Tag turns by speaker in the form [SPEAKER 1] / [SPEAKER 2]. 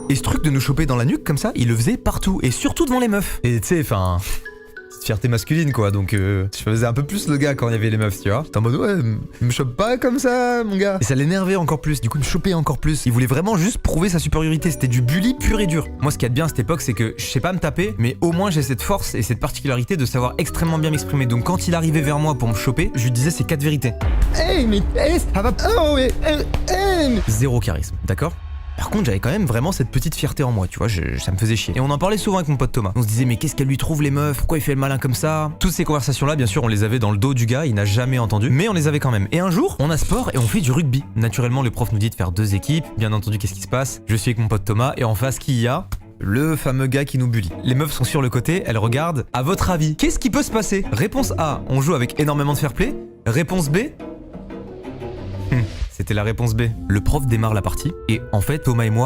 [SPEAKER 1] Et ce truc de nous choper dans la nuque comme ça, il le faisait partout, et surtout devant les meufs. Et tu sais, enfin... petite fierté masculine quoi, donc je faisais un peu plus le gars quand il y avait les meufs, tu vois. T'es en mode ouais, me chope pas comme ça mon gars. Et ça l'énervait encore plus, du coup il me chopait encore plus. Il voulait vraiment juste prouver sa supériorité, c'était du bully pur et dur. Moi ce qu'il y a de bien à cette époque c'est que je sais pas me taper, mais au moins j'ai cette force et cette particularité de savoir extrêmement bien m'exprimer. Donc quand il arrivait vers moi pour me choper, je lui disais ces 4 vérités. Hey mais hey, ça va. Oh ouais, zéro charisme, d'accord? Par contre, j'avais quand même vraiment cette petite fierté en moi, tu vois, ça me faisait chier. Et on en parlait souvent avec mon pote Thomas. On se disait, mais qu'est-ce qu'elle lui trouve les meufs? Pourquoi il fait le malin comme ça? Toutes ces conversations-là, bien sûr, on les avait dans le dos du gars, il n'a jamais entendu, mais on les avait quand même. Et un jour, on a sport et on fait du rugby. Naturellement, le prof nous dit de faire 2 équipes. Bien entendu, qu'est-ce qui se passe? Je suis avec mon pote Thomas et en face, qui y a? Le fameux gars qui nous bully. Les meufs sont sur le côté, elles regardent. À votre avis, qu'est-ce qui peut se passer? Réponse A, on joue avec énormément de fair play. Réponse B, c'était la réponse B. Le prof démarre la partie et en fait Thomas et moi